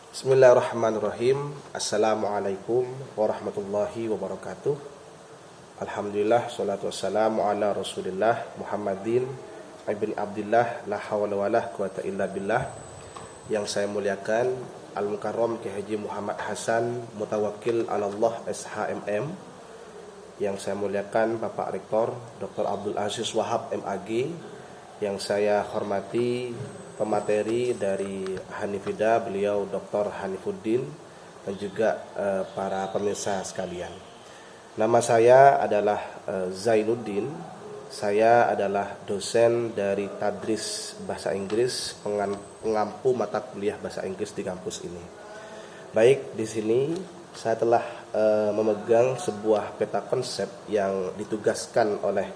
Bismillahirrahmanirrahim. Assalamualaikum warahmatullahi wabarakatuh. Alhamdulillah, salatu wassalamu ala rasulillah Muhammadin ibn Abdillah, la hawla wa la quwata illa billah. Yang saya muliakan Al-Mukarram Kiai Haji Muhammad Hasan Mutawakkil Allah SHMM. Yang saya muliakan Bapak Rektor Dr. Abdul Aziz Wahab MAG. Yang saya hormati pemateri dari Hanifida, beliau Dr. Hanifuddin, dan juga para pemirsa sekalian. Nama saya adalah Zainuddin. Saya adalah dosen dari Tadris Bahasa Inggris, pengampu mata kuliah Bahasa Inggris di kampus ini. Baik, di sini saya telah memegang sebuah peta konsep yang ditugaskan oleh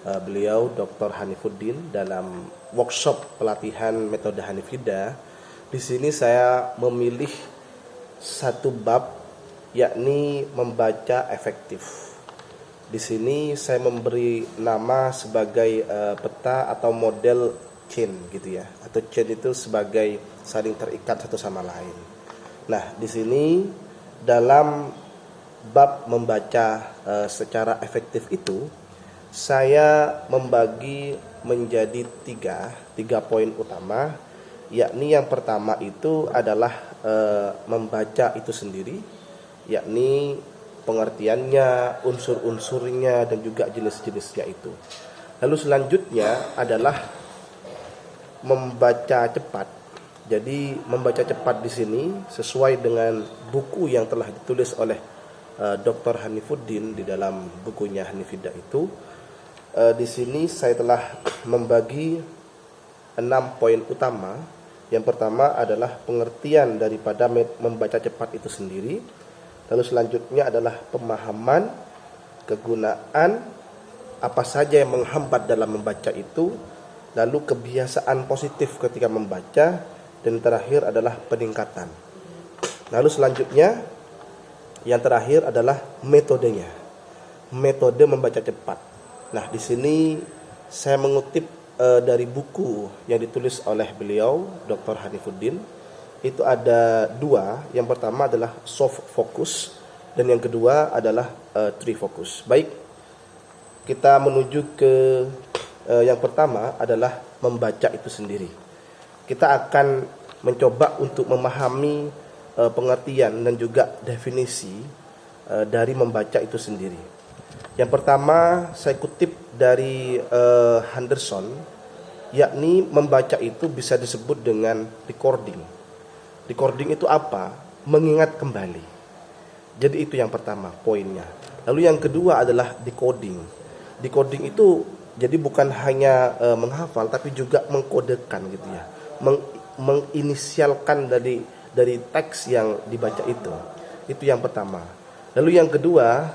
beliau Dr. Hanifuddin dalam workshop pelatihan metode Hanifida. Di sini saya memilih satu bab, yakni membaca efektif. Di sini saya memberi nama sebagai peta atau model chain gitu ya. Atau chain itu sebagai saling terikat satu sama lain. Nah, di sini dalam bab membaca secara efektif itu saya membagi menjadi tiga poin utama, yakni yang pertama itu adalah membaca itu sendiri, yakni pengertiannya, unsur-unsurnya, dan juga jenis-jenisnya itu. Lalu selanjutnya adalah membaca cepat. Jadi membaca cepat di sini sesuai dengan buku yang telah ditulis oleh Dr. Hanifuddin di dalam bukunya Hanifida itu. Di sini saya telah membagi 6 poin utama. Yang pertama adalah pengertian daripada membaca cepat itu sendiri. Lalu selanjutnya adalah pemahaman, kegunaan, apa saja yang menghambat dalam membaca itu, lalu kebiasaan positif ketika membaca, dan terakhir adalah peningkatan. Lalu selanjutnya yang terakhir adalah metodenya. Metode membaca cepat. Nah, di sini saya mengutip dari buku yang ditulis oleh beliau Dr. Hanifuddin. Itu ada 2. Yang pertama adalah soft focus dan yang kedua adalah tree focus. Baik, kita menuju ke yang pertama adalah membaca itu sendiri. Kita akan mencoba untuk memahami pengertian dan juga definisi dari membaca itu sendiri. Yang pertama saya kutip dari Henderson, yakni membaca itu bisa disebut dengan recording. Recording itu apa? Mengingat kembali. Jadi itu yang pertama poinnya. Lalu yang kedua adalah decoding. Decoding itu jadi bukan hanya menghafal tapi juga mengkodekan gitu ya. Menginisialkan dari teks yang dibaca itu. Itu yang pertama. Lalu yang kedua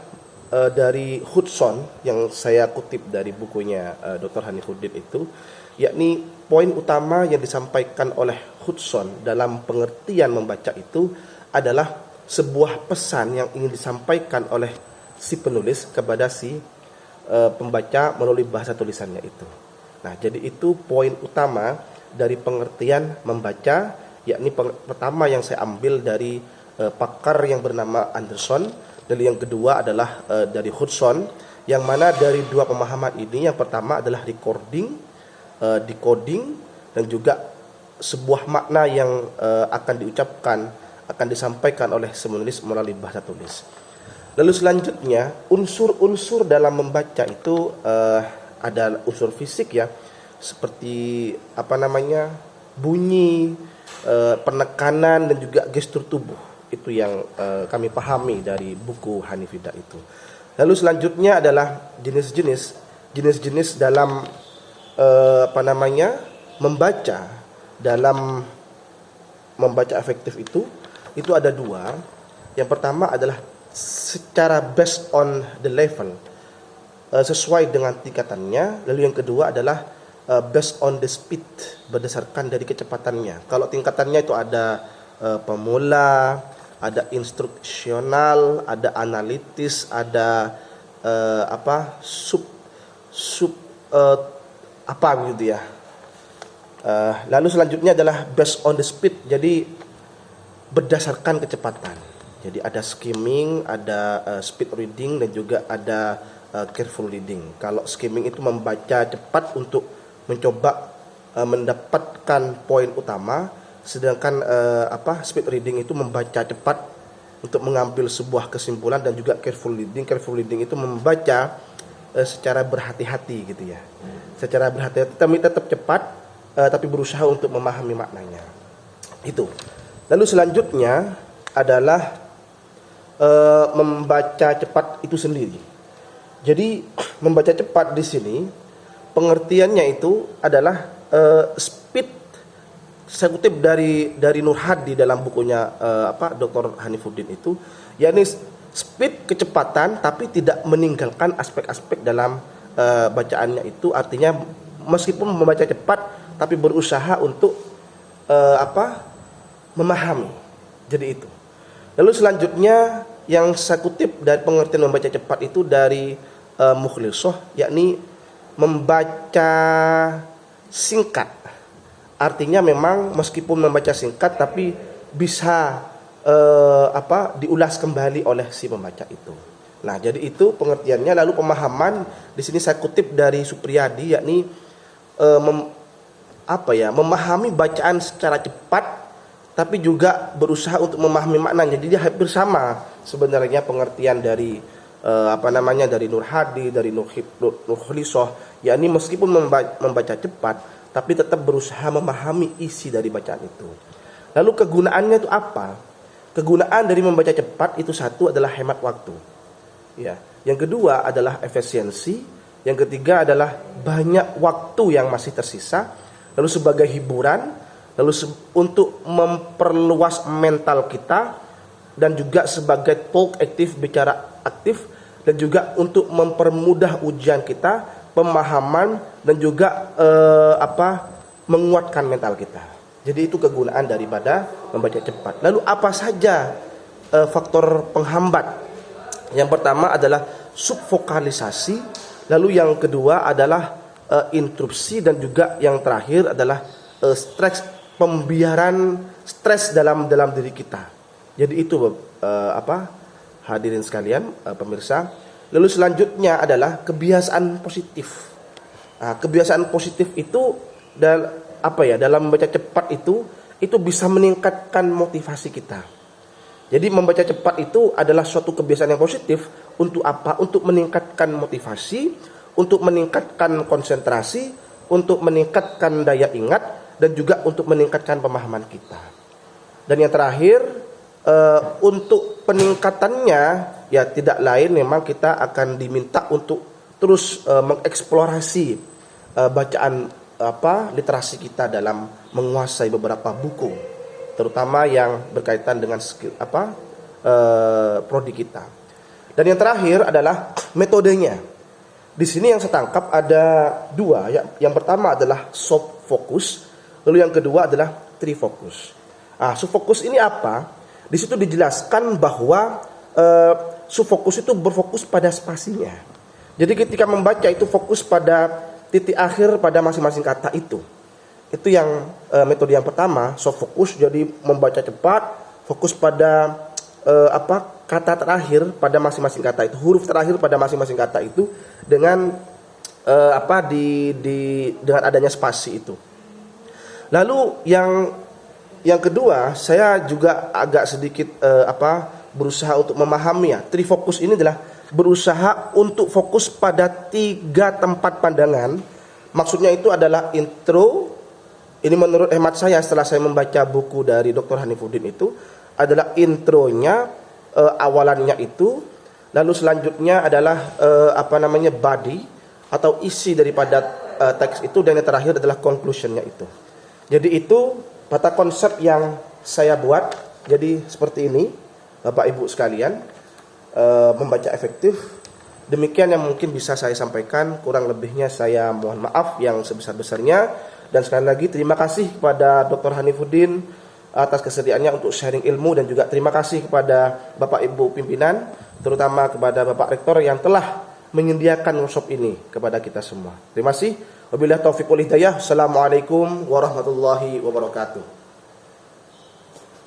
dari Hudson yang saya kutip dari bukunya Dr. Hanifuddin itu, yakni poin utama yang disampaikan oleh Hudson dalam pengertian membaca itu adalah sebuah pesan yang ingin disampaikan oleh si penulis kepada si pembaca melalui bahasa tulisannya itu. Nah, jadi itu poin utama dari pengertian membaca, yakni pertama yang saya ambil dari pakar yang bernama Anderson. Dan yang kedua adalah dari Hudson, yang mana dari 2 pemahaman ini yang pertama adalah recording, decoding, dan juga sebuah makna yang akan diucapkan, akan disampaikan oleh si penulis melalui bahasa tulis. Lalu selanjutnya unsur-unsur dalam membaca itu ada unsur fisik ya, seperti bunyi, penekanan, dan juga gestur tubuh. Itu yang kami pahami dari buku Hanifida itu. Lalu selanjutnya adalah jenis-jenis dalam membaca, dalam membaca efektif itu ada 2. Yang pertama adalah secara based on the level, sesuai dengan tingkatannya. Lalu yang kedua adalah based on the speed, berdasarkan dari kecepatannya. Kalau tingkatannya itu ada pemula, ada instruksional, ada analitis, ada gitu ya. Lalu selanjutnya adalah based on the speed. Jadi berdasarkan kecepatan. Jadi ada skimming, ada speed reading, dan juga ada careful reading. Kalau skimming itu membaca cepat untuk mencoba mendapatkan poin utama, sedangkan speed reading itu membaca cepat untuk mengambil sebuah kesimpulan, dan juga careful reading itu membaca secara berhati-hati gitu ya. Secara berhati-hati, tapi tetap cepat, tapi berusaha untuk memahami maknanya. Itu. Lalu selanjutnya adalah membaca cepat itu sendiri. Jadi membaca cepat di sini pengertiannya itu adalah speed. Saya kutip dari Nur Hadi dalam bukunya Dr. Hanifuddin itu, yakni speed kecepatan tapi tidak meninggalkan aspek-aspek dalam bacaannya itu. Artinya meskipun membaca cepat tapi berusaha untuk memahami. Jadi itu. Lalu selanjutnya yang saya kutip dari pengertian membaca cepat itu dari Mukhlisah, yakni membaca singkat. Artinya memang meskipun membaca singkat tapi bisa diulas kembali oleh si pembaca itu. Nah, jadi itu pengertiannya. Lalu pemahaman di sini saya kutip dari Supriyadi, yakni memahami bacaan secara cepat tapi juga berusaha untuk memahami maknanya. Jadi hampir sama sebenarnya pengertian dari dari Nur Hadi, dari Nur Khlisah, yakni meskipun membaca cepat tapi tetap berusaha memahami isi dari bacaan itu. Lalu kegunaannya itu apa? Kegunaan dari membaca cepat itu satu adalah hemat waktu. Ya. Yang kedua adalah efisiensi, yang ketiga adalah banyak waktu yang masih tersisa, lalu sebagai hiburan, lalu untuk memperluas mental kita, dan juga sebagai talk aktif, bicara aktif, dan juga untuk mempermudah ujian kita, pemahaman, dan juga menguatkan mental kita. Jadi itu kegunaan daripada membaca cepat. Lalu apa saja faktor penghambat? Yang pertama adalah subvokalisasi, lalu yang kedua adalah interupsi, dan juga yang terakhir adalah stres, pembiaran stres dalam diri kita. Jadi itu hadirin sekalian, pemirsa. Lalu selanjutnya adalah kebiasaan positif. Nah, kebiasaan positif itu dalam membaca cepat itu bisa meningkatkan motivasi kita. Jadi membaca cepat itu adalah suatu kebiasaan yang positif untuk apa? Untuk meningkatkan motivasi, untuk meningkatkan konsentrasi, untuk meningkatkan daya ingat, dan juga untuk meningkatkan pemahaman kita. Dan yang terakhir, untuk peningkatannya ya tidak lain memang kita akan diminta untuk terus mengeksplorasi bacaan literasi kita dalam menguasai beberapa buku, terutama yang berkaitan dengan skill prodi kita. Dan yang terakhir adalah metodenya. Di sini yang saya tangkap ada dua. Yang pertama adalah soft focus, lalu yang kedua adalah trifocus. Soft focus ini apa? Di situ dijelaskan bahwa subfokus itu berfokus pada spasinya. Jadi ketika membaca itu fokus pada titik akhir pada masing-masing kata itu. Itu yang metode yang pertama, soft focus. Jadi membaca cepat, fokus pada kata terakhir pada masing-masing kata itu, huruf terakhir pada masing-masing kata itu dengan dengan adanya spasi itu. Lalu yang kedua, saya juga agak sedikit berusaha untuk memahami ya. Trifokus ini adalah berusaha untuk fokus pada 3 tempat pandangan. Maksudnya itu adalah intro. Ini menurut hemat saya setelah saya membaca buku dari Dr. Hanifuddin itu adalah intronya, awalannya itu. Lalu selanjutnya adalah body atau isi daripada teks itu, dan yang terakhir adalah conclusionnya itu. Jadi itu tata konsep yang saya buat. Jadi seperti ini Bapak Ibu sekalian, membaca efektif. Demikian yang mungkin bisa saya sampaikan. Kurang lebihnya saya mohon maaf yang sebesar-besarnya. Dan sekali lagi terima kasih kepada Dr. Hanifuddin atas kesediaannya untuk sharing ilmu, dan juga terima kasih kepada Bapak Ibu pimpinan, terutama kepada Bapak Rektor yang telah menyediakan workshop ini kepada kita semua. Terima kasih. Wabillahi taufiq wal hidayah. Assalamualaikum warahmatullahi wabarakatuh.